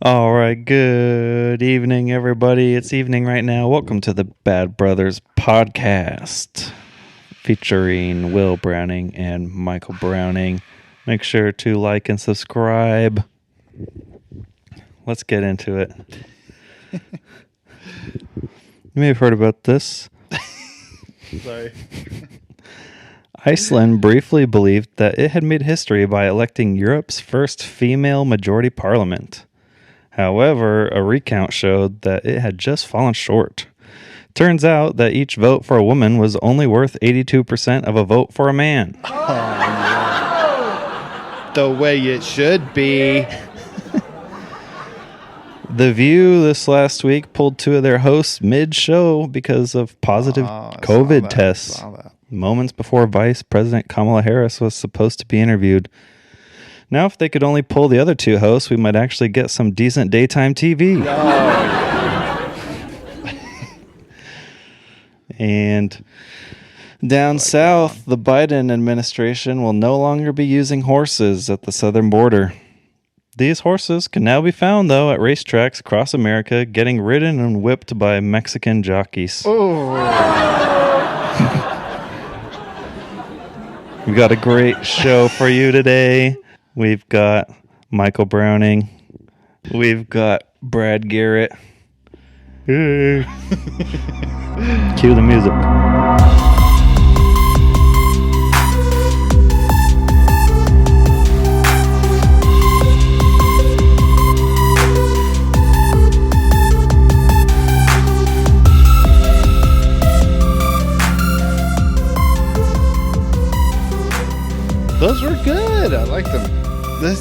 All right, good evening, everybody. It's evening right now. Welcome to the Bad Brothers podcast featuring Will Browning and Michael Browning. Make sure to like and subscribe. Let's get into it. You may have heard about this. Sorry. Iceland briefly believed that it had made history by electing Europe's first female majority parliament. However, a recount showed that it had just fallen short. Turns out that each vote for a woman was only worth 82% of a vote for a man. Oh, yeah. The way it should be. The View this last week pulled two of their hosts mid-show because of positive COVID tests. Moments before Vice President Kamala Harris was supposed to be interviewed. Now, if they could only pull the other two hosts, we might actually get some decent daytime TV. Oh, yeah. And down south, the Biden administration will no longer be using horses at the southern border. These horses can now be found, though, at racetracks across America, getting ridden and whipped by Mexican jockeys. Oh. We've got a great show for you today. We've got Michael Browning. We've got Brad Garrett. Hey. Cue the music. Those were good. I liked them.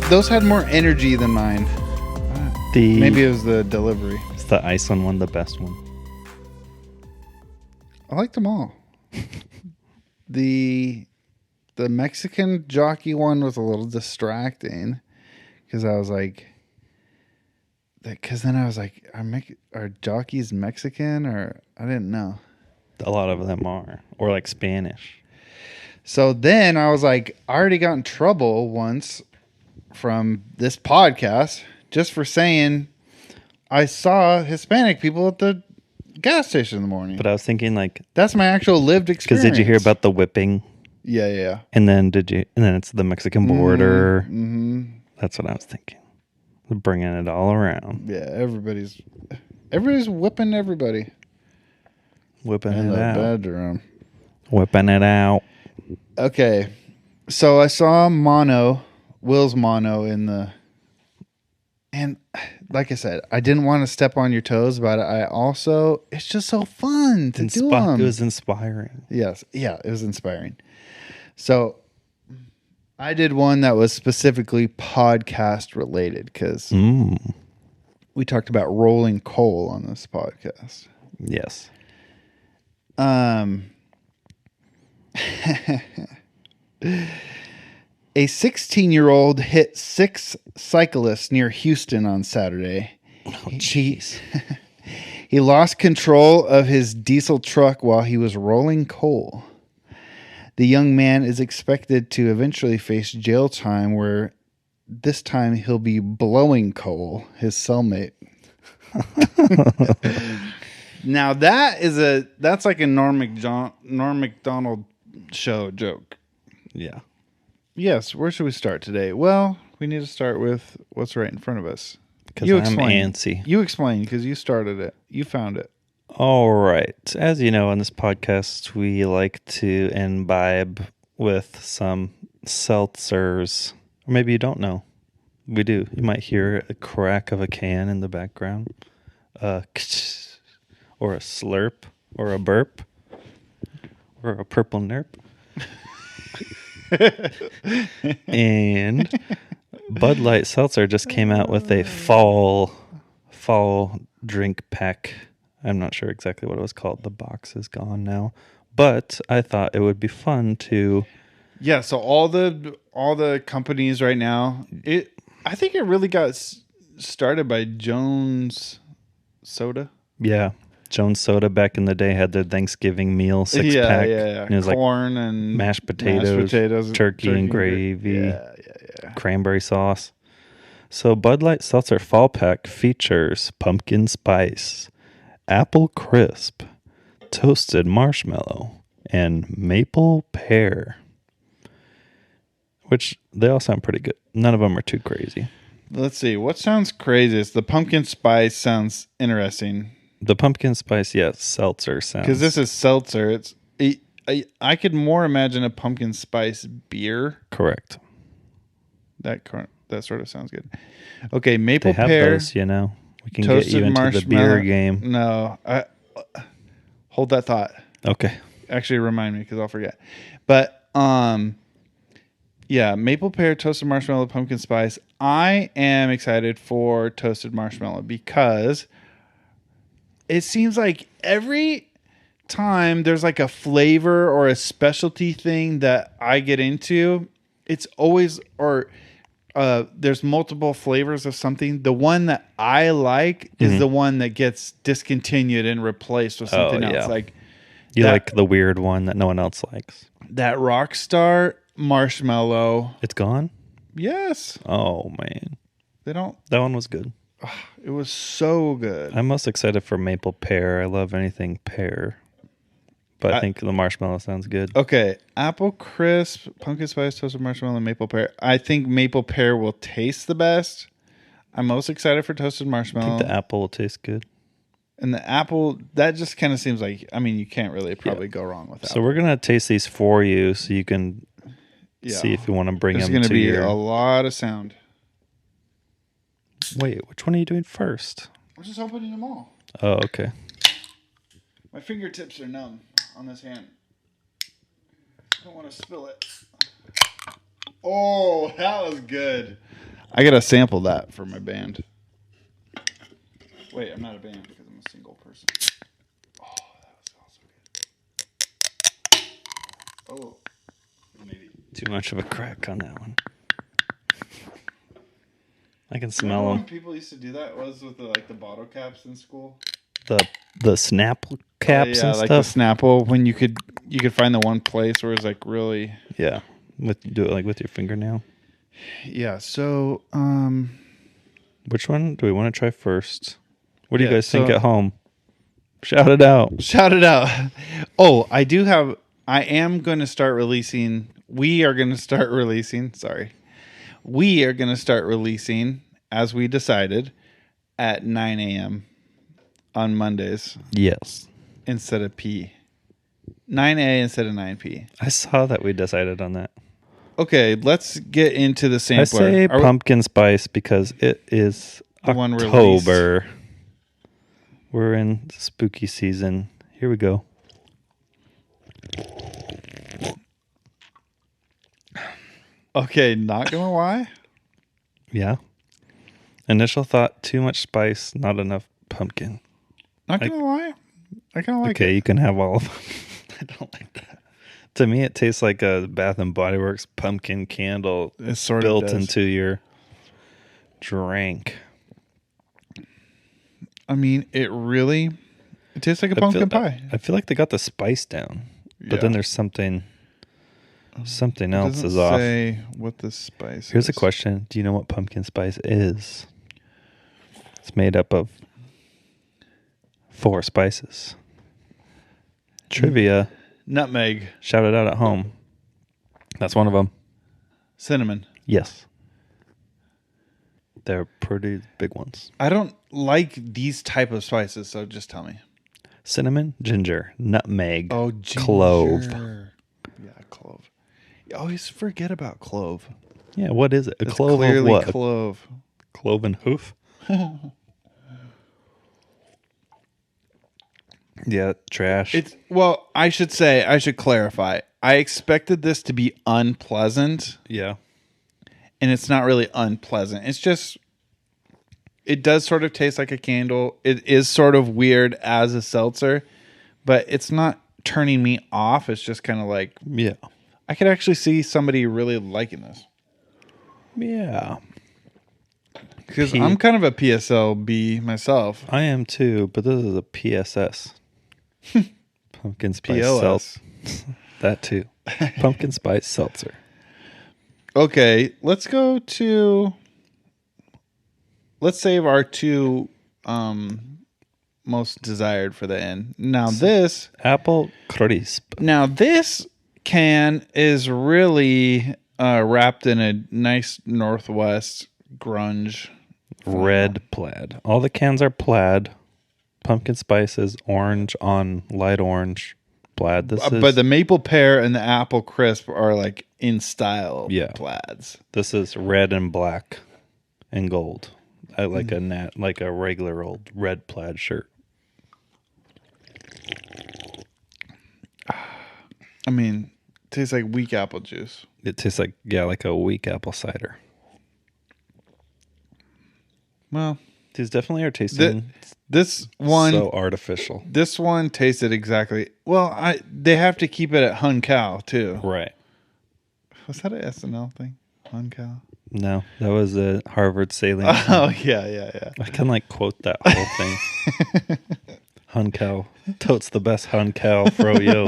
Those had more energy than mine. Maybe it was the delivery. It's the Iceland one, the best one. I liked them all. The Mexican jockey one was a little distracting because I was like, are jockeys Mexican or I didn't know. A lot of them are, or like Spanish. So then I was like, I already got in trouble once from this podcast just for saying I saw Hispanic people at the gas station in the morning. But I was thinking like that's my actual lived experience. Because did you hear about the whipping? Yeah. And then it's the Mexican border. Mm-hmm. That's what I was thinking. Bringing it all around. Yeah, everybody's whipping everybody. Whipping in it the out. bedroom. Whipping it out. Okay, so I saw Will's mono and like I said, I didn't want to step on your toes, but it's just so fun to do them. It was inspiring. Yes, yeah, it was inspiring. So I did one that was specifically podcast related because we talked about rolling coal on this podcast. Yes. A 16-year-old hit 6 cyclists near Houston on Saturday. Oh, jeez. He lost control of his diesel truck while he was rolling coal. The young man is expected to eventually face jail time where this time he'll be blowing coal, his cellmate. Now that's like a Norm Macdonald show joke. Yeah. Yes, where should we start today? Well, we need to start with what's right in front of us. Because I'm antsy. You explain, because you started it. You found it. All right. As you know, on this podcast, we like to imbibe with some seltzers. Or maybe you don't know. We do. You might hear a crack of a can in the background. Or a slurp. Or a burp. Or a purple nerp. And Bud Light Seltzer just came out with a fall drink pack. I'm not sure exactly what it was called. The box is gone now. But I thought it would be fun to... Yeah, so all the companies right now, I think it really got started by Jones Soda. Yeah. Jones Soda back in the day had their Thanksgiving meal 6-pack. Yeah. And it was corn like and mashed potatoes, turkey and gravy, cranberry sauce. So Bud Light Seltzer Fall Pack features pumpkin spice, apple crisp, toasted marshmallow, and maple pear. Which they all sound pretty good. None of them are too crazy. Let's see. What sounds craziest? The pumpkin spice sounds interesting. The pumpkin spice, yes, seltzer sounds. Because this is seltzer. I could more imagine a pumpkin spice beer. Correct. That sort of sounds good. Okay, maple They have pear. those, you know. We can get you into the beer game. No, hold that thought. Okay. Actually, remind me because I'll forget. But yeah, maple pear, toasted marshmallow, pumpkin spice. I am excited for toasted marshmallow because it seems like every time there's like a flavor or a specialty thing that I get into, it's always there's multiple flavors of something. The one that I like is the one that gets discontinued and replaced with something else. Like you like the weird one that no one else likes. That Rockstar marshmallow. It's gone? Yes. Oh man. That one was good. It was so good. I'm most excited for maple pear. I love anything pear. But I think the marshmallow sounds good. Okay. Apple crisp, pumpkin spice, toasted marshmallow, and maple pear. I think maple pear will taste the best. I'm most excited for toasted marshmallow. I think the apple will taste good. And the apple, that just kind of seems like, I mean, you can't really probably go wrong with that. So we're going to taste these for you so you can see if you want to bring them to There's going to be a lot of sound. Wait, which one are you doing first? I'm just opening them all. Oh, okay. My fingertips are numb on this hand. I don't want to spill it. Oh, that was good. I got to sample that for my band. Wait, I'm not a band because I'm a single person. Oh, that was also good. Oh, Maybe too much of a crack on that one. I can smell them. When people used to do that was with the bottle caps in school. The Snapple caps and like stuff. The Snapple when you could find the one place where it's like really do it like with your fingernail. Yeah. So which one do we want to try first? What do you guys think at home? Shout it out. Shout it out. Oh, I am going to start releasing. We are going to start releasing, as we decided, at 9 a.m. on Mondays. Yes. Instead of P. 9A instead of 9P. I saw that we decided on that. Okay, let's get into the sampler. I say pumpkin spice because it is October. We're in spooky season. Here we go. Okay, not gonna lie. Yeah. Initial thought, too much spice, not enough pumpkin. Not gonna lie. I kind of like it. Okay, you can have all of them. I don't like that. To me, it tastes like a Bath and Body Works pumpkin candle built into your drink. I mean, it tastes like a pumpkin pie. I feel like they got the spice down, but then there's something else is off. Say what the spice Here's a question. Do you know what pumpkin spice is? It's made up of 4 spices. Trivia. Nutmeg. Shout it out at home. That's one of them. Cinnamon. Yes. They're pretty big ones. I don't like these type of spices, so just tell me. Cinnamon, ginger, nutmeg, ginger. Clove. Yeah, clove. You always forget about clove. Yeah, what is it? It's clove clearly of what? Clove. Cloven hoof? Yeah, trash. Well, I should clarify. I expected this to be unpleasant. Yeah. And it's not really unpleasant. It's just, it does sort of taste like a candle. It is sort of weird as a seltzer, but it's not turning me off. It's just kind of like, yeah. I could actually see somebody really liking this. Yeah. Because I'm kind of a PSLB myself. I am too, but this is a PSS. Pumpkin spice PLS. That too. Pumpkin spice seltzer. Okay, let's go to let's save our two most desired for the end. Now this Apple crisp. Can is really wrapped in a nice Northwest grunge Red plaid. All the cans are plaid. Pumpkin spice is orange on light orange. Plaid. But the maple pear and the apple crisp are like in style plaids. This is red and black and gold. I like a regular old red plaid shirt. I mean, it tastes like weak apple juice. It tastes like a weak apple cider. Well, these definitely are tasting this one so artificial. This one tasted exactly. Well, they have to keep it at Hun-cal too. Right. Was that an SNL thing? Hun-cal? No, that was a Harvard sailing. Oh yeah. I can quote that whole thing. Hun-cal. Totes the best Hun-cal fro-yo.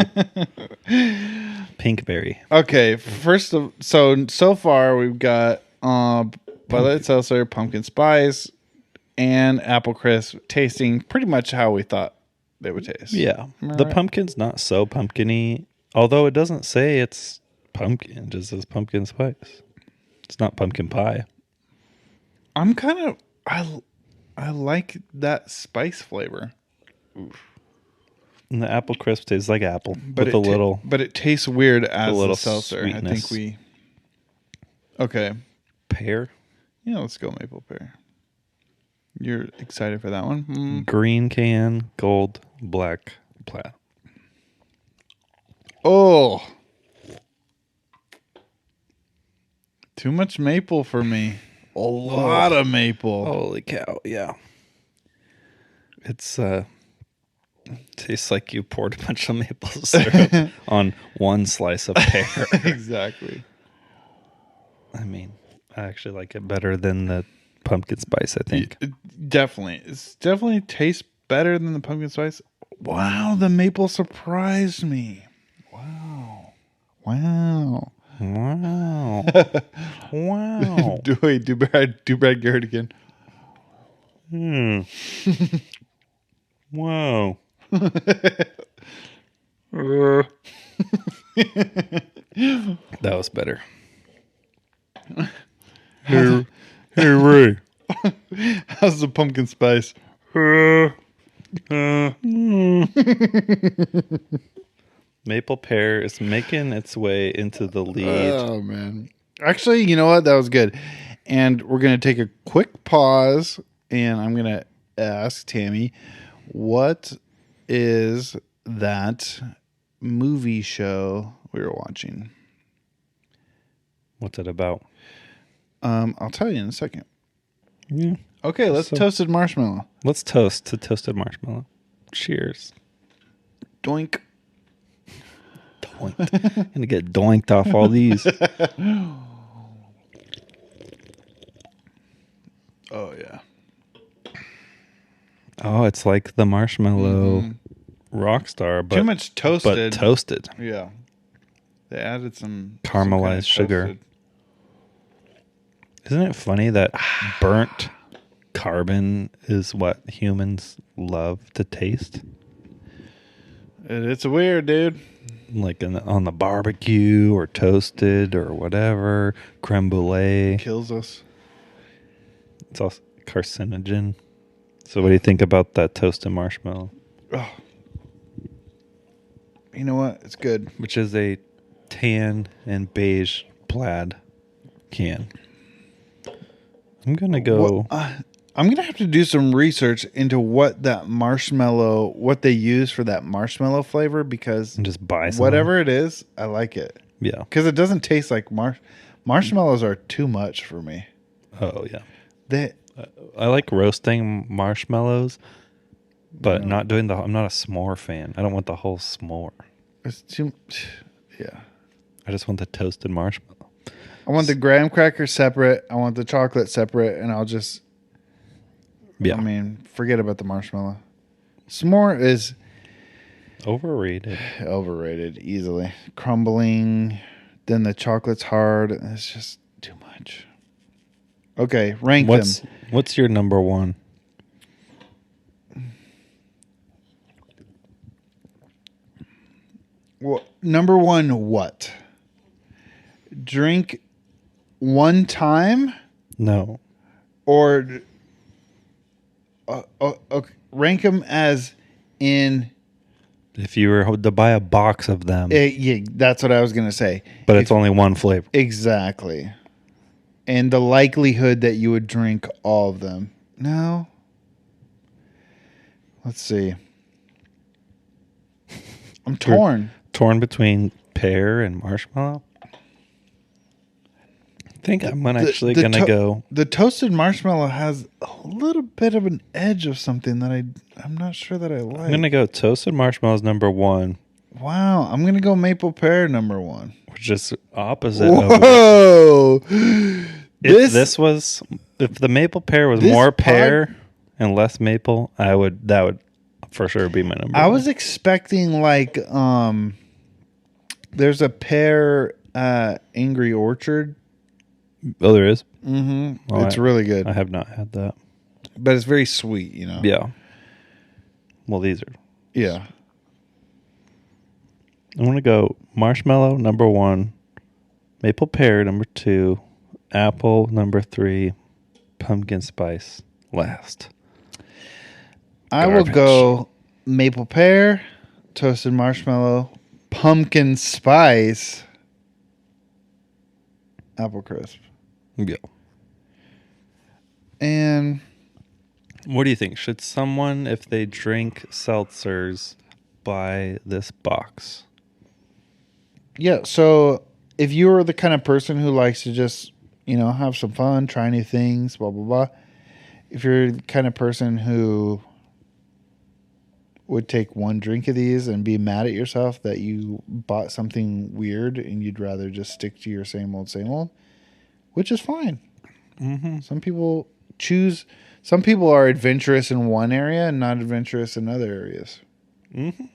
Pinkberry. Okay, so far we've got Light Seltzer, pumpkin spice, and apple crisp tasting pretty much how we thought they would taste. Yeah. The pumpkin's not so pumpkin-y, although it doesn't say it's pumpkin, it just says pumpkin spice. It's not pumpkin pie. I like that spice flavor. Oof. And the apple crisp tastes like apple, but it tastes weird as a little seltzer. Sweetness. I think okay. Pear? Yeah, let's go maple pear. You're excited for that one? Green can, gold, black, plaid. Oh. Too much maple for me. A lot of maple. Holy cow, yeah. It's tastes like you poured a bunch of maple syrup on one slice of pear. Exactly. I mean, I actually like it better than the pumpkin spice, I think. Definitely. It definitely tastes better than the pumpkin spice. Wow, the maple surprised me. Wow. Wow. Do Brad Garrett again. Wow. That was better. Hey Ray. How's the pumpkin spice? Maple pear is making its way into the lead. Oh, man. Actually, you know what? That was good. And we're going to take a quick pause, and I'm going to ask Tammy, what is that movie show we were watching? What's it about? I'll tell you in a second. Yeah. Okay, let's toasted marshmallow. Let's toast to toasted marshmallow. Cheers. Doink. Doinked. I'm gonna get doinked off all these. Oh yeah. Oh, it's like the marshmallow Rockstar, but too much toasted. But toasted. Yeah. They added some caramelized sugar. Isn't it funny that burnt carbon is what humans love to taste? It's weird, dude. Like on the barbecue or toasted or whatever. Creme brulee. Kills us. It's also carcinogen. So what do you think about that toasted marshmallow? Oh. You know what? It's good. Which is a tan and beige plaid can. I'm going to go... I'm going to have to do some research into what they use for that marshmallow flavor, because and just buy some. Whatever it is, I like it. Yeah. Because it doesn't taste like marshmallows are too much for me. Oh, yeah. I like roasting marshmallows, but not doing I'm not a s'more fan. I don't want the whole s'more. It's too... Yeah. I just want the toasted marshmallow. I want the graham cracker separate. I want the chocolate separate, and I'll just... Yeah. I mean, forget about the marshmallow. S'more is... Overrated. Overrated, easily. Crumbling. Then the chocolate's hard. It's just too much. Okay, rank them. What's your number one? Well, number one, what? Drink one time? No. Or rank them as in... If you were to buy a box of them. yeah, that's what I was going to say. But it's only one flavor. Exactly. And the likelihood that you would drink all of them. No. Let's see. I'm torn. Torn between pear and marshmallow. I think I'm actually going to go. The toasted marshmallow has a little bit of an edge of something that I'm not sure that I like. I'm going to go toasted marshmallows number one. Wow. I'm going to go maple pear number one. Which is opposite. Whoa. If the maple pear was more pear and less maple, that would for sure be my number I one. was expecting like there's a pear Angry Orchard. Oh, there is? Mm-hmm. Oh, it's really good. I have not had that. But it's very sweet, you know? Yeah. Well, these are. Yeah. I want to go marshmallow number one, maple pear number two, apple number three, pumpkin spice last. I will go maple pear, toasted marshmallow, pumpkin spice, apple crisp. Yeah. And what do you think? Should someone, if they drink seltzers, buy this box? yeah, so if you were the kind of person who likes to just, have some fun, try new things, blah, blah, blah. If you're the kind of person who would take one drink of these and be mad at yourself that you bought something weird and you'd rather just stick to your same old, which is fine. Mm-hmm. Some people are adventurous in one area and not adventurous in other areas. Mm-hmm.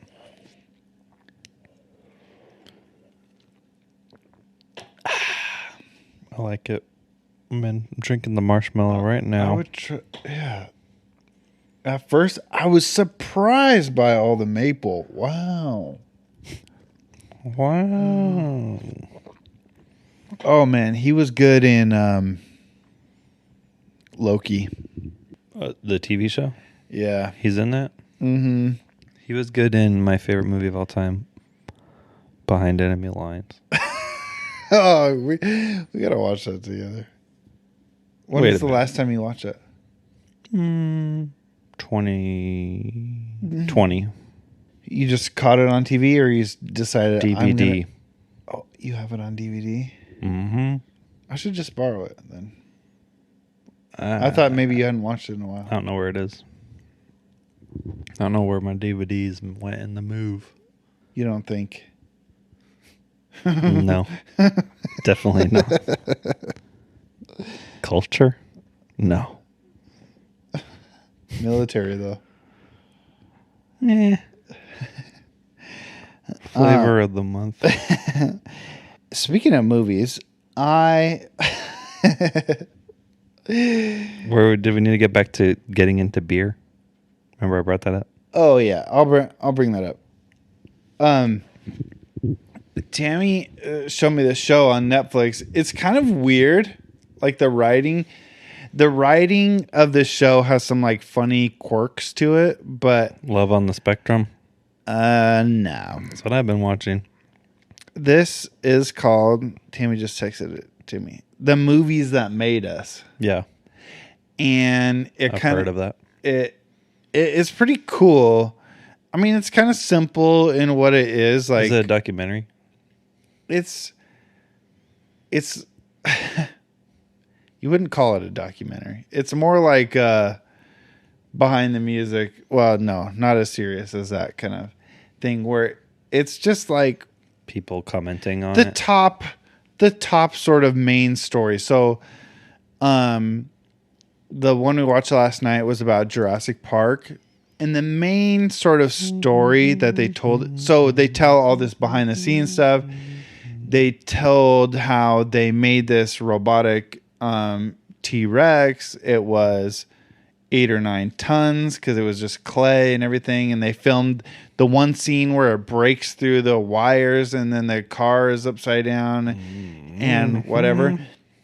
I like it. I'm drinking the marshmallow right now. Yeah. At first, I was surprised by all the maple. Wow. Wow. Oh, man. He was good in Loki. The TV show? Yeah. He's in that? Mm-hmm. He was good in my favorite movie of all time, Behind Enemy Lines. Oh, we got to watch that together. When was the last time you watched it? 2020. You just caught it on TV, or you decided DVD. Oh, you have it on DVD? Mm-hmm. I should just borrow it then. I thought maybe you hadn't watched it in a while. I don't know where it is. I don't know where my DVDs went in the move. You don't think? No. Definitely not. Culture? No. Military, though. Flavor of the month. Speaking of movies, Where did we need to get back to getting into beer? Remember I brought that up? Oh yeah, I'll bring that up. Tammy showed me this show on Netflix. It's kind of weird, like the writing of the show has some like funny quirks to it, but Love on the Spectrum? no. That's what I've been watching. This is called, Tammy just texted it to me, The Movies That Made Us. Yeah. And I've heard of that. It's pretty cool. I mean, it's kind of simple in what it is. Like, is it a documentary? It's you wouldn't call it a documentary. It's more like behind the music. Well, no, not as serious as that kind of thing where it's just like people commenting on the it. The top sort of main story. So, the one we watched last night was about Jurassic Park. And the main sort of story that they told, so they tell all this behind the scenes stuff. They told how they made this robotic T-Rex, it was 8 or 9 tons because it was just clay and everything. And they filmed the one scene where it breaks through the wires and then the car is upside down and whatever.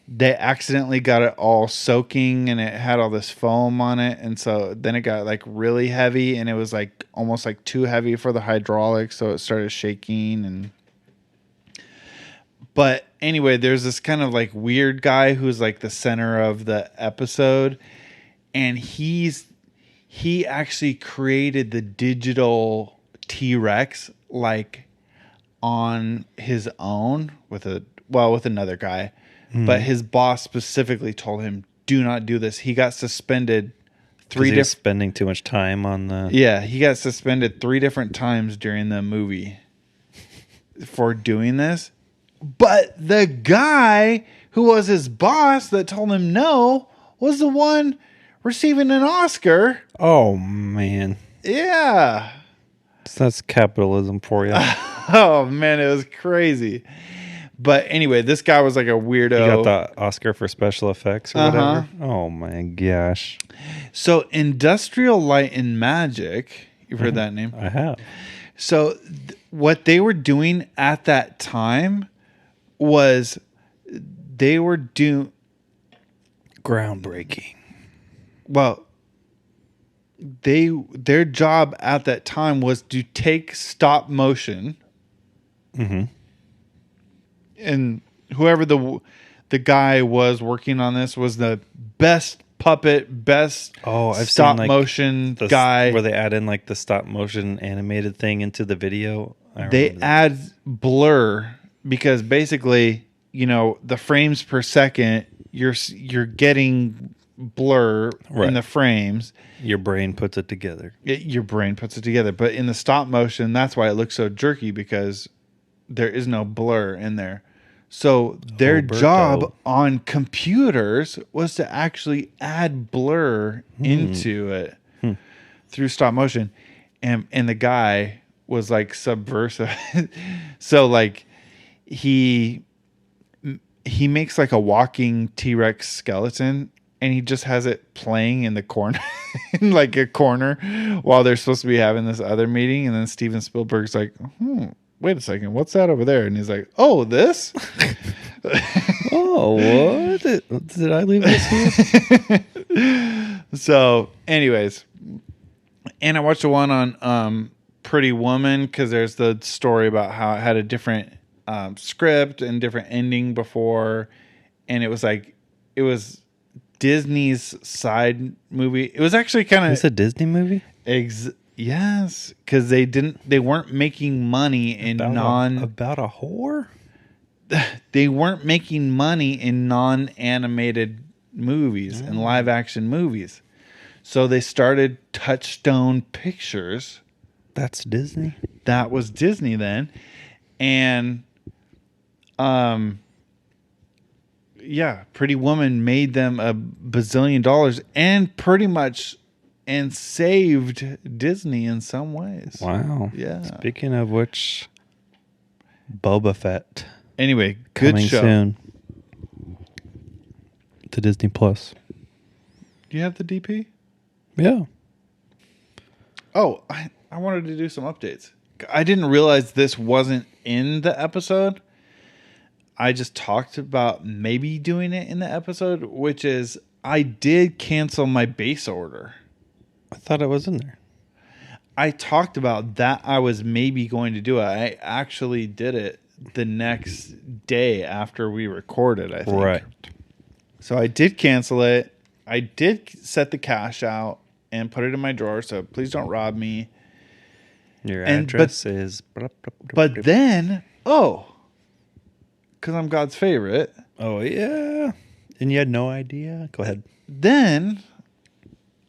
They accidentally got it all soaking and it had all this foam on it. And so then it got like really heavy and it was like almost like too heavy for the hydraulics. So it started shaking. But anyway, there's this kind of like weird guy who's like the center of the episode. And he actually created the digital T-Rex like on his own with another guy. But his boss specifically told him, do not do this. He got suspended spending too much time on the... Yeah, he got suspended 3 different times during the movie for doing this. But the guy who was his boss that told him no was the one receiving an Oscar. Oh, man. Yeah. So that's capitalism for you. Oh, man, it was crazy. But anyway, this guy was like a weirdo. You got the Oscar for special effects or whatever? Oh, my gosh. So Industrial Light and Magic, you've heard that name? I have. So what they were doing at that time was they were doing... Groundbreaking. Well, their job at that time was to take stop motion, and whoever the guy was working on this was the best puppet, best I've stop seen, like, motion guy. Where they add in like the stop motion animated thing into the video. They add blur because basically, the frames per second, you're getting blur in the frames. Your brain puts it together. Your brain puts it together. But in the stop motion, that's why it looks so jerky, because there is no blur in there. So their job on computers was to actually add blur into it through stop motion. And the guy was like subversive. So like he makes like a walking T-Rex skeleton, and he just has it playing in the corner, in like a corner, while they're supposed to be having this other meeting. And then Steven Spielberg's like, wait a second, what's that over there? And he's like, oh, this? Oh, what? Did I leave this here? So, anyways, and I watched the one on Pretty Woman, because there's the story about how it had a different script and different ending before, and it was Disney's side movie. It was actually kind of... It's a Disney movie? Yes, because they weren't making money in about a whore? They weren't making money in non-animated movies and live action movies. So they started Touchstone Pictures. That's Disney? That was Disney then. And Pretty Woman made them $1 bazillion and saved Disney in some ways. Wow. Yeah. Speaking of which, Boba Fett. Anyway, good coming show. Soon to Disney Plus. Do you have the DP? Yeah. Oh, I wanted to do some updates. I didn't realize this wasn't in the episode. I just talked about maybe doing it in the episode, which is I did cancel my base order. I thought it was in there. I talked about that I was maybe going to do it. I actually did it the next day after we recorded, I think. Right. So I did cancel it. I did set the cash out and put it in my drawer, so please don't rob me. Your address is... But then, because I'm God's favorite. Oh, yeah. And you had no idea? Go ahead. Then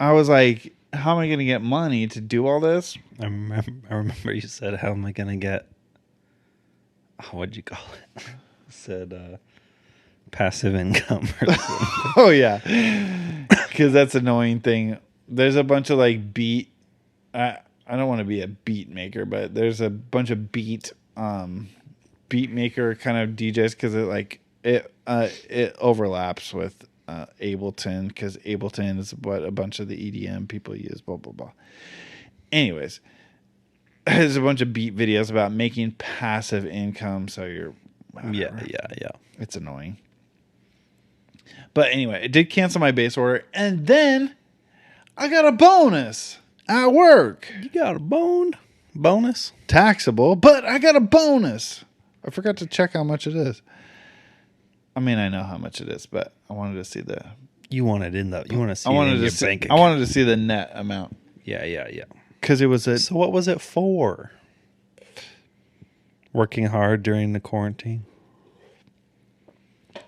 I was like, how am I going to get money to do all this? I remember you said, how am I going to get... what'd you call it? You said passive income or something. Oh, yeah. Because that's an annoying thing. There's a bunch of like beat... I don't want to be a beat maker, but there's a bunch of beat maker kind of DJs, because it overlaps with Ableton, because Ableton is what a bunch of the EDM people use, blah, blah, blah. Anyways, there's a bunch of beat videos about making passive income. So you're, whatever. Yeah. It's annoying. But anyway, it did cancel my base order. And then I got a bonus at work. You got a bonus? Taxable, but I got a bonus. I forgot to check how much it is. I mean, I know how much it is, but I wanted to see the... You want to see it in your bank account. I wanted to see the net amount. Yeah. Because it was So what was it for? Working hard during the quarantine?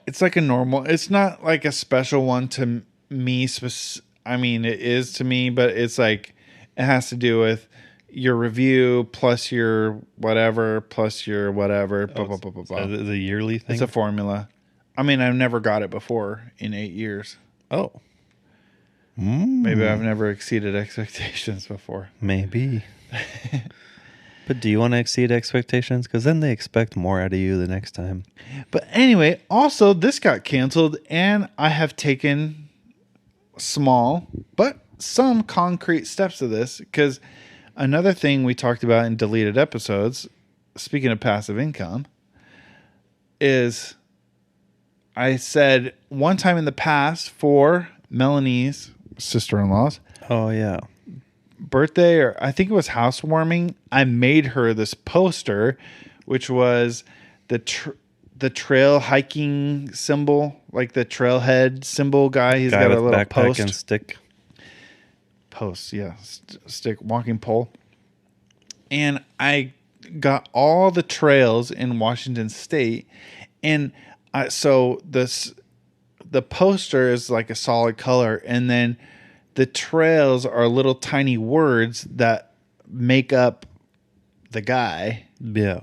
It's like a normal... It's not like a special one to me. I mean, it is to me, but it's like... It has to do with your review plus your whatever plus your whatever. Blah, blah, blah, blah, blah. So the yearly thing? It's a formula. I mean, I've never got it before in 8 years. Oh. Maybe I've never exceeded expectations before. Maybe. But do you want to exceed expectations? Because then they expect more out of you the next time. But anyway, also, this got canceled, and I have taken small, but some concrete steps to this. Because another thing we talked about in deleted episodes, speaking of passive income, is I said one time in the past for Melanie's sister-in-law's birthday, or I think it was housewarming, I made her this poster, which was the trail hiking symbol, like the trailhead symbol guy. He's got a little post and stick. Post, yeah, stick, walking pole. And I got all the trails in Washington State, and so the poster is like a solid color, and then the trails are little tiny words that make up the guy. Yeah.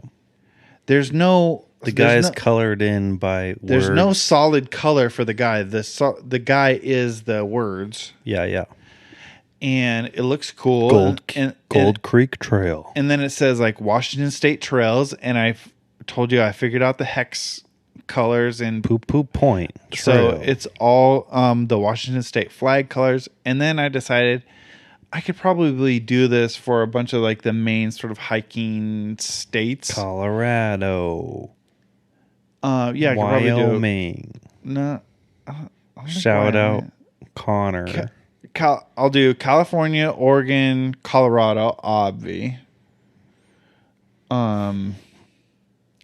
There's no... The guy is colored in by words. There's no solid color for the guy. The guy is the words. Yeah. And it looks cool. Gold Creek Trail. And then it says like Washington State Trails, and I told you I figured out the hex colors and Poo Point Trail. So it's all the Washington State flag colors. And then I decided I could probably do this for a bunch of like the main sort of hiking states. Colorado. Yeah, I could probably do Wyoming. No. Shout out Connor. I'll do California, Oregon, Colorado, obvi.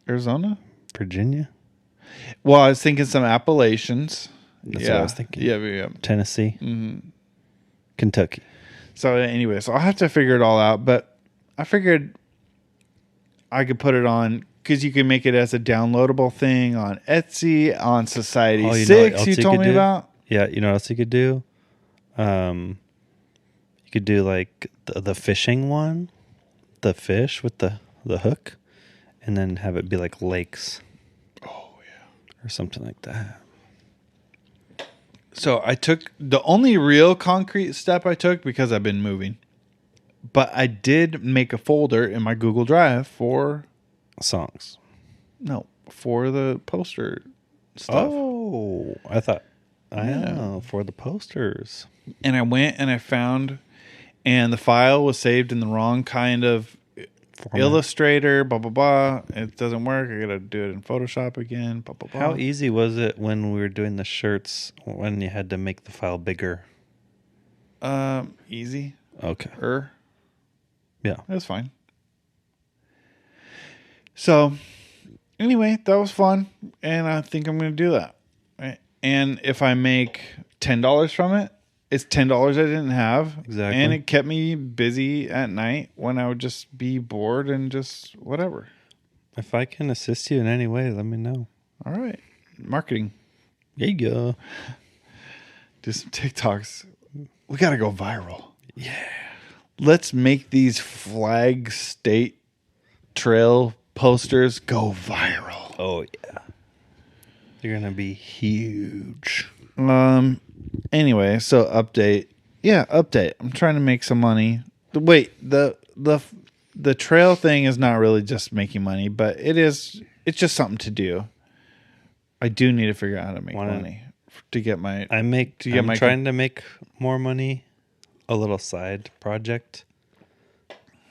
Arizona? Virginia? Well, I was thinking some Appalachians. That's what I was thinking. Yeah. Tennessee. Mm-hmm. Kentucky. So anyway, so I'll have to figure it all out, but I figured I could put it on, because you can make it as a downloadable thing on Etsy, on Society 6 you told me about. Yeah, you know what else you could do? You could do like the fishing one, the fish with the hook, and then have it be like lakes. Oh, yeah. Or something like that. So I took the only real concrete step I took, because I've been moving, but I did make a folder in my Google Drive for songs. No, for the poster stuff. Oh, I thought, for the posters. And I went and I found, and the file was saved in the wrong kind of format. Illustrator, blah, blah, blah. It doesn't work. I got to do it in Photoshop again, blah, blah, blah. How easy was it when we were doing the shirts, when you had to make the file bigger? Easy. Okay. Yeah. It was fine. So, anyway, that was fun, and I think I'm going to do that. Right? And if I make $10 from it, it's $10 I didn't have. Exactly. And it kept me busy at night when I would just be bored and just whatever. If I can assist you in any way, let me know. All right. Marketing. There you go. Do some TikToks. We got to go viral. Yeah. Let's make these flag state trail posters go viral. Oh, yeah. They're going to be huge. Anyway, so update. Yeah, update. I'm trying to make some money. Wait, the trail thing is not really just making money, but it's just something to do. I do need to figure out how to make money to get my. I'm trying to make more money, a little side project,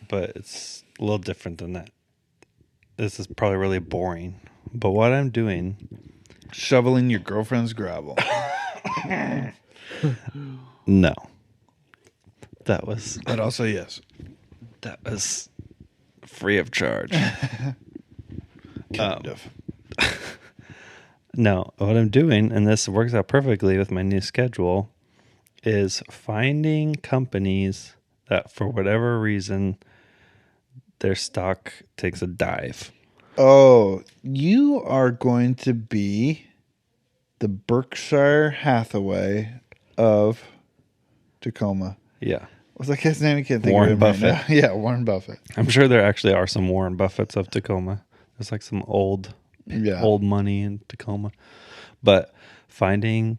but it's a little different than that. This is probably really boring. But what I'm doing, Shoveling your girlfriend's gravel. no. That was But also, yes. free of charge. Kind of. No, what I'm doing, and this works out perfectly with my new schedule, is finding companies that for whatever reason their stock takes a dive. Oh, you are going to be the Berkshire Hathaway of Tacoma. Yeah. What's that guy's name? I can't think Warren of him right Buffett. now. Yeah, Warren Buffett. I'm sure there actually are some Warren Buffetts of Tacoma. There's like some old money in Tacoma. But finding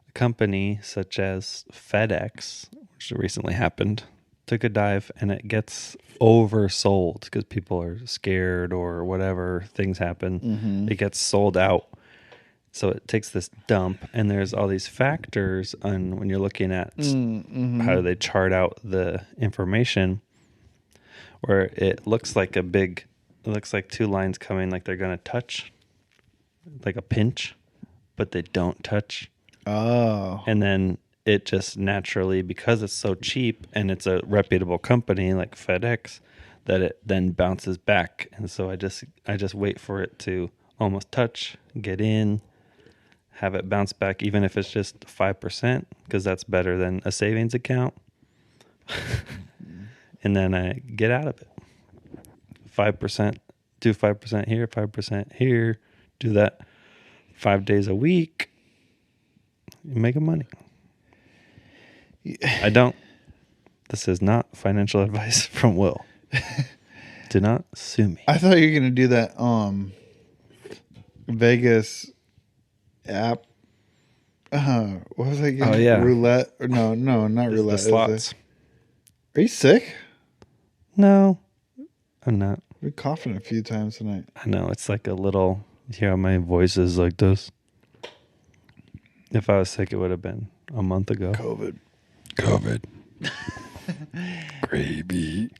a company such as FedEx, which recently happened, took a dive and it gets oversold because people are scared or whatever things happen. Mm-hmm. It gets sold out. So it takes this dump, and there's all these factors on when you're looking at how they chart out the information, where it looks like two lines coming, like they're going to touch, like a pinch, but they don't touch. Oh. And then it just naturally, because it's so cheap and it's a reputable company like FedEx, that it then bounces back. And so I just wait for it to almost touch, get in, have it bounce back, even if it's just 5%, because that's better than a savings account. And then I get out of it. 5%, do 5% here, 5% here, do that 5 days a week. You're making money. I don't. This is not financial advice from Will. Do not sue me. I thought you were going to do that Vegas app. What was that again? Oh, yeah. Roulette? No, not roulette. The slots. Are you sick? No, I'm not. You're coughing a few times tonight. I know. It's like a little... You hear how my voice is like this? If I was sick, it would have been a month ago. COVID. Gravy.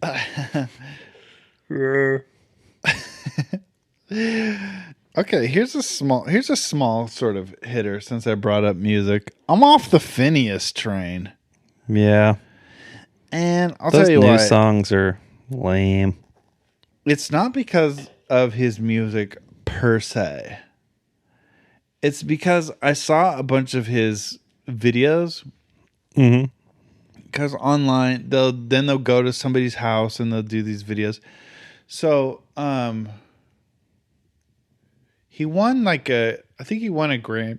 Okay, here's a small sort of hitter since I brought up music. I'm off the Phineas train. Yeah. And I'll Those tell you new why. songs are lame. It's not because of his music per se. It's because I saw a bunch of his videos. Mm-hmm. Because online, they'll go to somebody's house and they'll do these videos. So, he won I think he won a Grammy.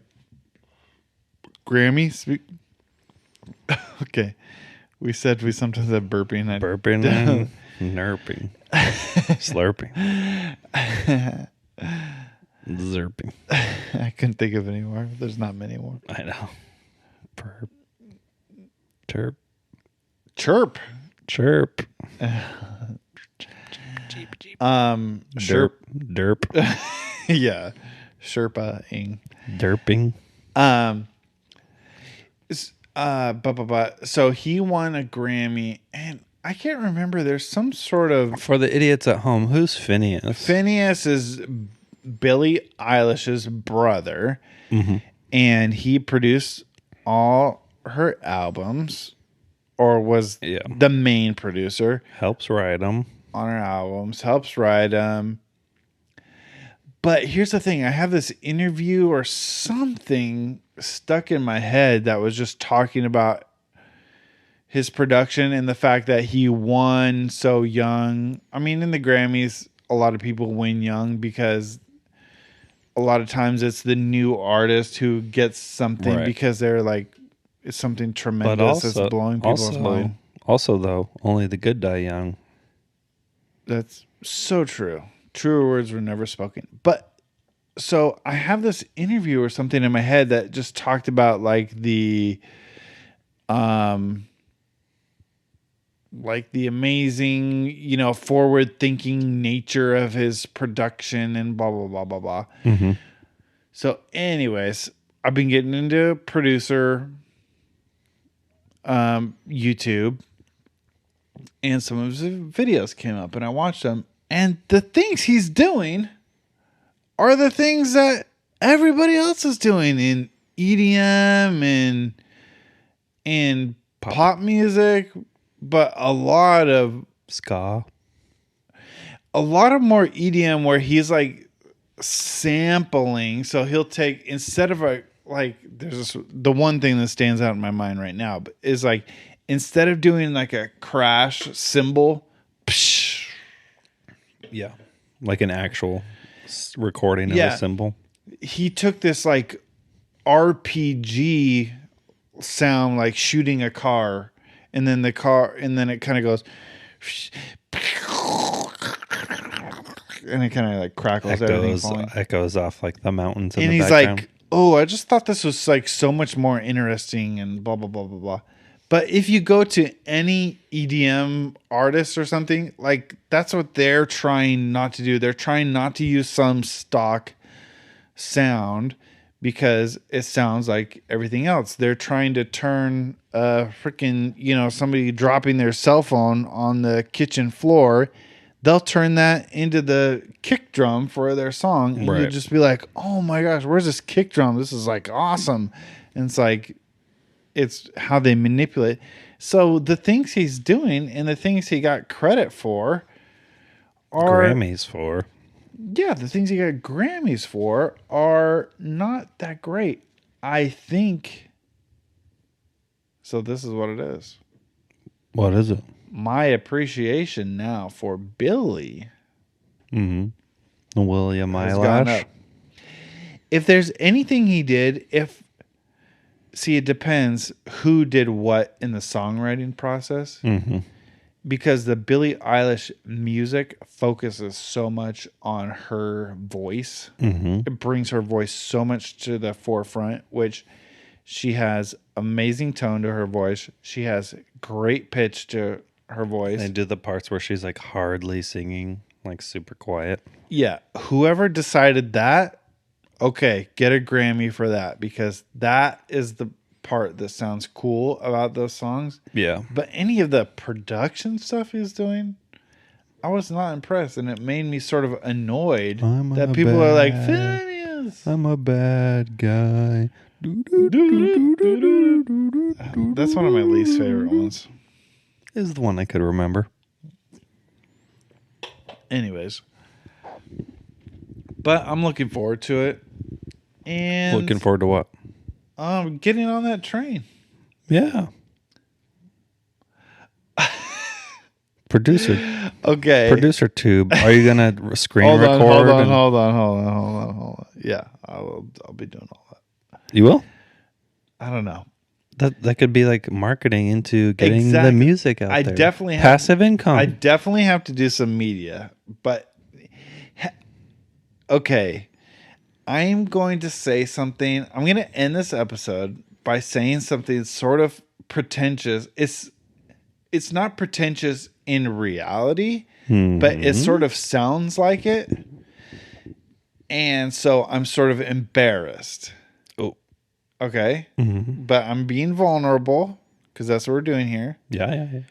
Okay. We said we sometimes have burping. Burping and nerping. Slurping. Zerping. I couldn't think of any more. There's not many more. I know. Burp. Chirp. Chirp. Chirp. Sherp. Derp. Yeah. Sherpa-ing. Derping. So he won a Grammy, and I can't remember. There's some sort of... For the idiots at home, who's Phineas? Phineas is Billie Eilish's brother, and he produced all her albums, or was the main producer. Helps write them. On her albums, helps write them. But here's the thing. I have this interview or something stuck in my head that was just talking about his production and the fact that he won so young. I mean, in the Grammys, a lot of people win young because a lot of times it's the new artist who gets something because they're like, it's something tremendous that's blowing people's mind. Also, though, only the good die young. That's so true. Truer words were never spoken. But so I have this interview or something in my head that just talked about like the amazing, forward thinking nature of his production and blah, blah, blah, blah, blah. Mm-hmm. So anyways, I've been getting into producer YouTube, and some of his videos came up, and I watched them. And the things he's doing are the things that everybody else is doing in EDM and pop music, but a lot of ska. A lot of more EDM where he's like sampling. So he'll take, instead of there's the one thing that stands out in my mind right now is like, instead of doing like a crash cymbal, psh, yeah, like an actual recording of a cymbal. He took this like RPG sound, like shooting a car, and then it kind of goes, and it kind of like crackles, echoes off like the mountains in and the he's background. like, oh, I just thought this was like so much more interesting and blah blah blah blah blah. But if you go to any EDM artist or something, like that's what they're trying not to do. They're trying not to use some stock sound because it sounds like everything else. They're trying to turn freaking, somebody dropping their cell phone on the kitchen floor. They'll turn that into the kick drum for their song. And you'll just be like, oh my gosh, where's this kick drum? This is like awesome. And it's like, it's how they manipulate. So the things he's doing and the things he got credit for are Grammys for. Yeah, the things he got Grammys for are not that great. I think. So this is what it is. What is it? My appreciation now for Billy. Mm-hmm. William has gone Eyelash. up. If there's anything he did, it depends who did what in the songwriting process. Mm-hmm. Because the Billie Eilish music focuses so much on her voice. Mm-hmm. It brings her voice so much to the forefront, which she has amazing tone to her voice. She has great pitch to her voice. They do the parts where she's like hardly singing, like super quiet. Yeah. Whoever decided that, okay, get a Grammy for that, because that is the part that sounds cool about those songs. Yeah. But any of the production stuff he's doing, I was not impressed, and it made me sort of annoyed that people are like, Phineas, I'm a bad guy. That's one of my least favorite ones. Is the one I could remember. Anyways. But I'm looking forward to it. And Looking forward to what? Getting on that train. Yeah. Producer Tube. Are you gonna screen record? Hold on. Yeah, I'll be doing all that. You will? I don't know. That could be like marketing into getting the music out there. Definitely passive income. I definitely have to do some media, but okay. I am going to say something. I'm going to end this episode by saying something sort of pretentious. It's not pretentious in reality, but it sort of sounds like it. And so I'm sort of embarrassed. Oh. Okay? Mm-hmm. But I'm being vulnerable because that's what we're doing here. Yeah.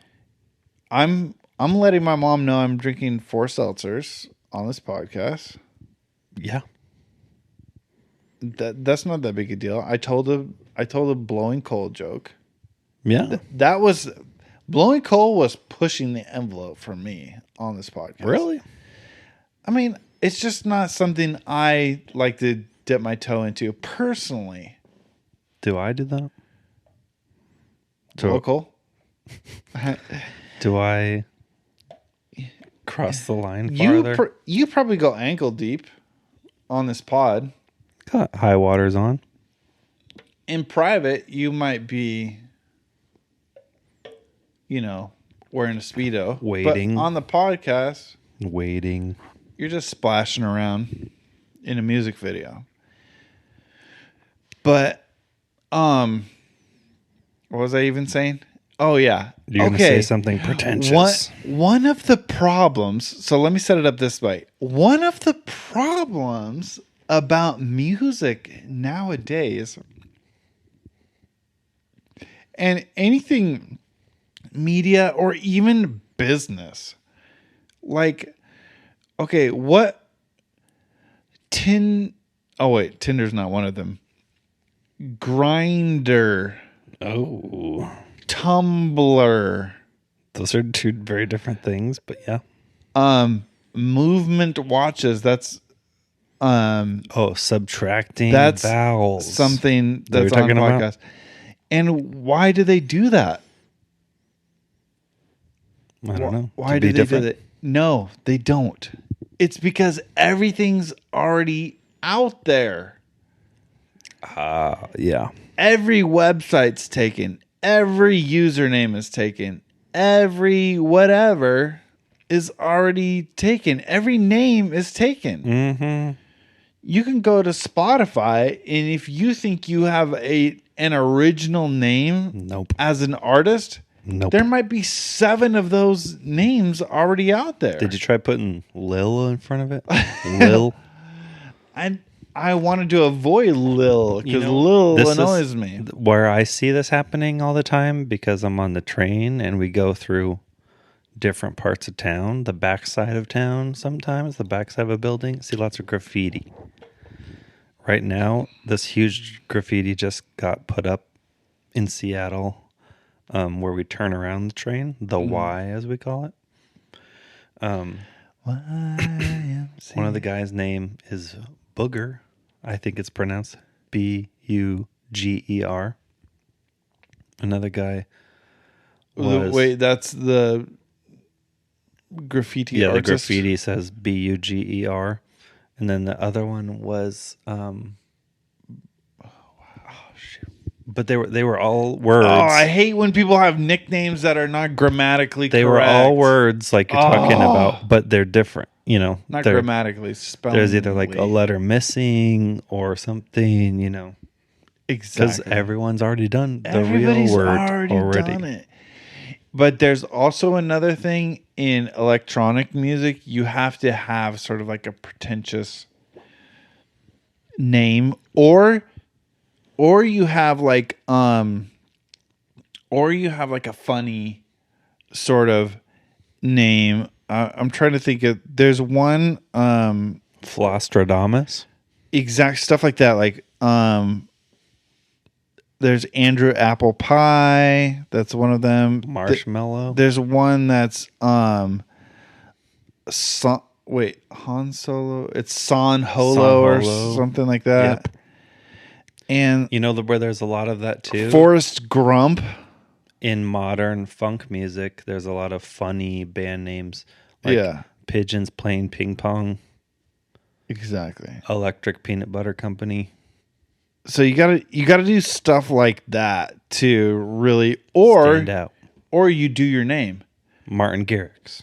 I'm letting my mom know I'm drinking 4 seltzers on this podcast. Yeah. That's not that big a deal. I told a blowing coal joke. Yeah. That was blowing coal was pushing the envelope for me on this podcast. Really? I mean, it's just not something I like to dip my toe into personally. Do I do that? Blow coal? Do I cross the line farther? You probably go ankle deep on this pod. Got high waters on. In private, you might be, wearing a Speedo. Waiting. But on the podcast, Waiting. you're just splashing around in a music video. But, what was I even saying? Oh, yeah. You're going to say something pretentious. One of the problems, so let me set it up this way. One of the problems about music nowadays and anything media or even business. Like, okay, what Tinder's not one of them. Grinder, Oh, Tumblr, those are two very different things, but yeah. movement watches. That's Subtracting that's vowels. something That that's you're on talking about? podcast. And why do they do that? I don't know. Why To do be they different? do that? No, they don't. It's because everything's already out there. Yeah. Every website's taken. Every username is taken. Every whatever is already taken. Every name is taken. Mm-hmm. You can go to Spotify, and if you think you have an original name Nope. as an artist, Nope. there might be 7 of those names already out there. Did you try putting Lil in front of it? Lil? I wanted to avoid Lil because Lil annoys me. Where I see this happening all the time because I'm on the train and we go through different parts of town, the backside of town sometimes, the backside of a building, see lots of graffiti. Right now, this huge graffiti just got put up in Seattle where we turn around the train, the Y as we call it. One of the guys' name is Booger. I think it's pronounced Buger. Another guy was... Wait, that's the graffiti artist? The graffiti says Buger. And then the other one was... But they were all words. Oh, I hate when people have nicknames that are not grammatically correct. They were all words like you're talking about, but they're different. You know, not grammatically. Spellingly. There's either like a letter missing or something. You know, exactly. Because everyone's already done the real word already. Done it. But there's also another thing in electronic music. You have to have sort of like a pretentious name, or you have like a funny sort of name. I'm trying to think of. There's one Flostradamus. Exact stuff like that. Like there's Andrew Apple Pie. That's one of them. Marshmallow. There's one that's Han Solo. It's San Holo or something like that. Yep. And you know where there's a lot of that too? Forrest Grump. In modern funk music, there's a lot of funny band names. Like Pigeons Playing Ping Pong. Exactly. Electric Peanut Butter Company. So you gotta do stuff like that to really stand out. Or you do your name. Martin Garrix.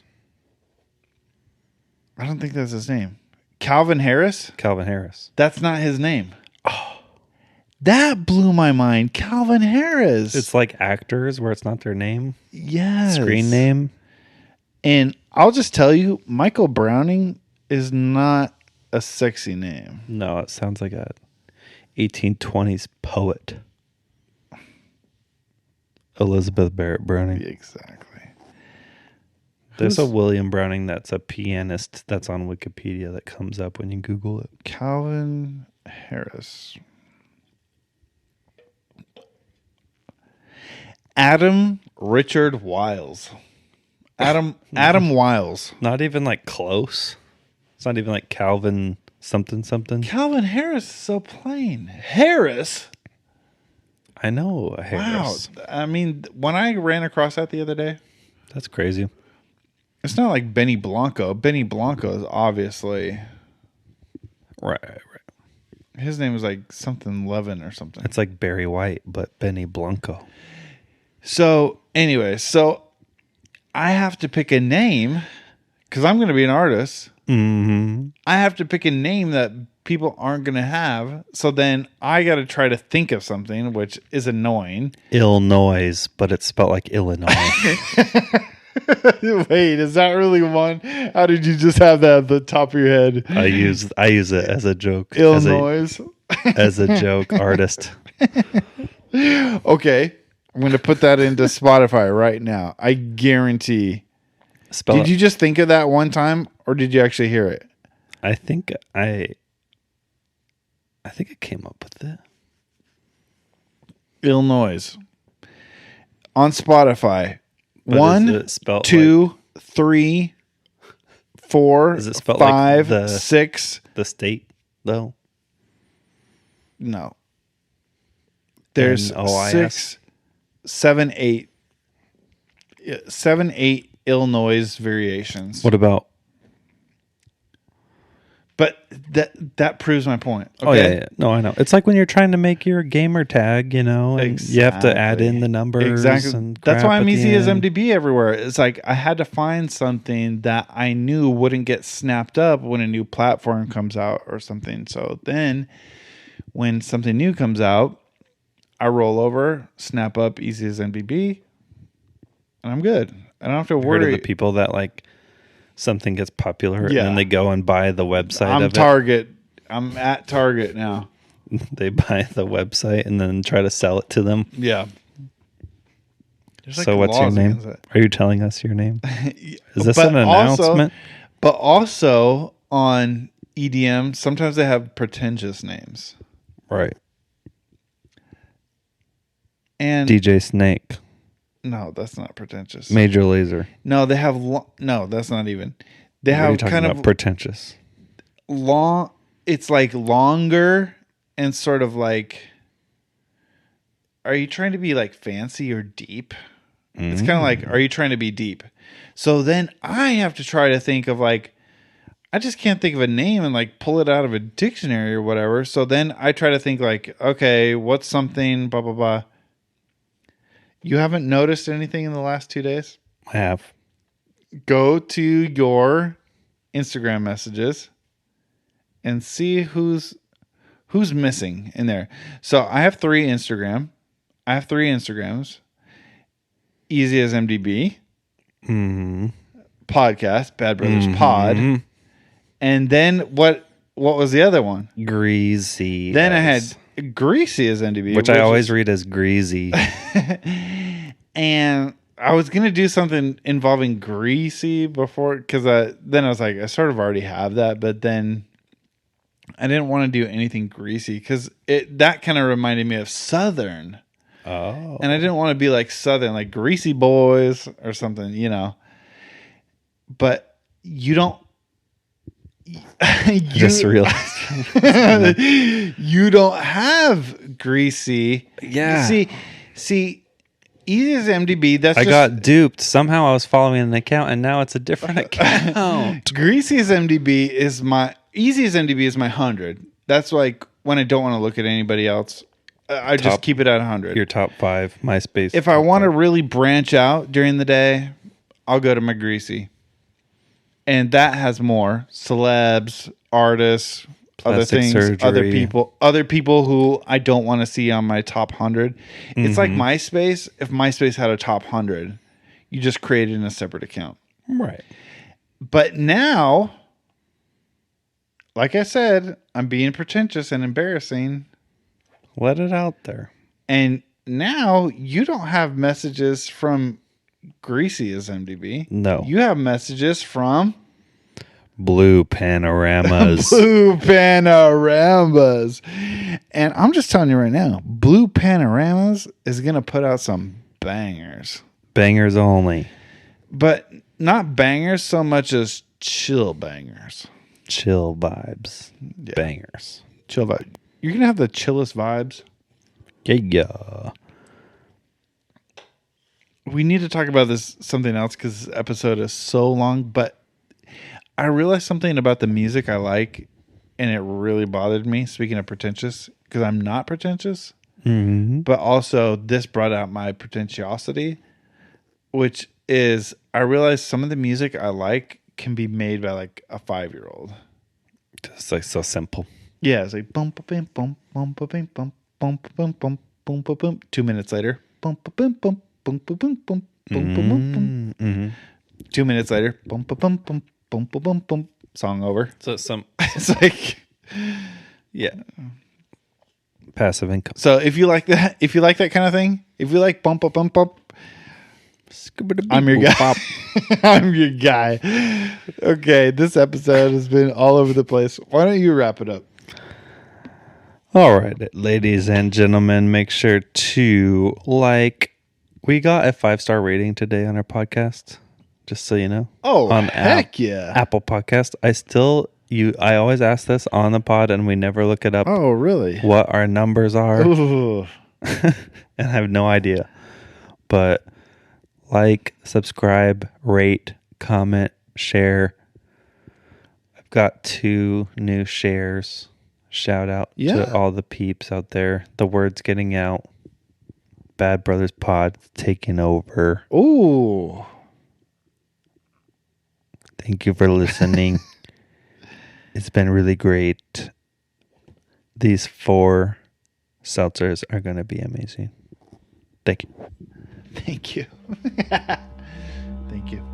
I don't think that's his name. Calvin Harris? Calvin Harris. That's not his name. Oh. That blew my mind. Calvin Harris. It's like actors where it's not their name. Yes. Screen name. And I'll just tell you, Michael Browning is not a sexy name. No, it sounds like a 1820s poet. Elizabeth Barrett Browning. Exactly. There's a William Browning that's a pianist that's on Wikipedia that comes up when you Google it. Calvin Harris. Adam Richard Wiles. Adam Wiles. Not even like close. It's not even like Calvin something. Calvin Harris is so plain. Harris? I know a Harris. Wow. I mean, when I ran across that the other day. That's crazy. It's not like Benny Blanco. Benny Blanco is obviously... Right. His name was like something Levin or something. It's like Barry White, but Benny Blanco. So, anyway, I have to pick a name because I'm going to be an artist. Mm-hmm. I have to pick a name that people aren't going to have. So then I got to try to think of something, which is annoying. Illinois, but it's spelled like Illinois. Wait, is that really one? How did you just have that at the top of your head? I use it as a joke. Illinois. As a joke artist. Okay. I'm going to put that into Spotify right now. I guarantee. Did you just think of that one time or did you actually hear it? I think I came up with it. Illinois. On Spotify. But 1, 2, 3, 4, Is it spelled 5, like 6. The state, though? No. There's NOIS? 6, 7, 8. 7, 8 Illinois variations. What about? But that proves my point. Okay? Oh, yeah. No, I know. It's like when you're trying to make your gamer tag, and you have to add in the numbers. Exactly. And That's why I'm at the easy as end. MDB everywhere. It's like I had to find something that I knew wouldn't get snapped up when a new platform comes out or something. So then when something new comes out, I roll over, snap up easy as MDB, and I'm good. I don't have to worry. Heard of the people that like something gets popular and Yeah. then they go and buy the website I'm of Target. I'm at Target now. it. They buy the website and then try to sell it to them. Yeah. There's So what's your laws name? against it. Are you telling us your name? Is this But an announcement? But also on EDM, sometimes they have pretentious names. Right. And DJ Snake. no, that's not pretentious. Major Lazer. No, they have no, that's not even. They What are you have talking kind about? of Pretentious. long. It's like longer and sort of like. Are you trying to be like fancy or deep? It's kind of like, are you trying to be deep? So then I have to try to think of like, I just can't think of a name and like pull it out of a dictionary or whatever. So then I try to think like, okay, what's something, blah, blah, blah. You haven't noticed anything in the last 2 days? I have. Go to your Instagram messages and see who's missing in there. So I have 3 Instagrams. Easy as MDB. Podcast, Bad Brothers Pod. And then what was the other one? Greasy. Then I had Greasy as MDB. Which I always read as greasy. And I was going to do something involving Greasy before, because then I was like, I sort of already have that, but then I didn't want to do anything greasy because that kind of reminded me of Southern. Oh. And I didn't want to be like Southern, like Greasy Boys or something, But you don't. Just realized. You don't have Greasy. Yeah. See, easy as MDB. I got duped. Somehow I was following an account and now it's a different account. Greasy as MDB is my easy as MDB is my 100. That's like when I don't want to look at anybody else. I just keep it at 100. Your top 5 MySpace. If I want to really branch out during the day, I'll go to my Greasy. And that has more celebs, artists, other things, surgery. other people who I don't want to see on my top 100. It's like MySpace. If MySpace had a top 100, you just create it in a separate account. Right. But now, like I said, I'm being pretentious and embarrassing. Let it out there. And now you don't have messages from Greasy as MDB. No. You have messages from Blue Panoramas. Blue Panoramas. And I'm just telling you right now, Blue Panoramas is going to put out some bangers. Bangers only. But not bangers so much as chill bangers. Chill vibes. Yeah. Bangers. Chill vibe. You're going to have the chillest vibes. Yeah. We need to talk about something else because this episode is so long, but I realized something about the music I like, and it really bothered me, speaking of pretentious, because I'm not pretentious, but also this brought out my pretentiosity, which is I realized some of the music I like can be made by like a 5-year-old. It's like so simple. Yeah, it's like bum bum bum bum bum bum bum bum bum bum bum bum bum. 2 minutes later, bum bum bum bum bum bum bum bum bum bum bum. 2 minutes later, bum bum bum bum bum bum bum bum, song over. So some, It's like, yeah, passive income. so if you like that kind of thing, if you like bump bump bump bump, I'm your guy. I'm your guy. Okay, this episode has been all over the place. Why don't you wrap it up? All right, ladies and gentlemen, make sure to we got a 5-star rating today on our podcast, just so you know. Oh, on heck yeah. Apple Podcast. I always ask this on the pod and we never look it up. Oh, really? What our numbers are. Ooh. And I have no idea. But subscribe, rate, comment, share. I've got 2 new shares. Shout out to all the peeps out there. The word's getting out. Bad Brothers Pod taking over. Ooh. Thank you for listening. It's been really great. These 4 seltzers are going to be amazing. Thank you. Thank you. Thank you.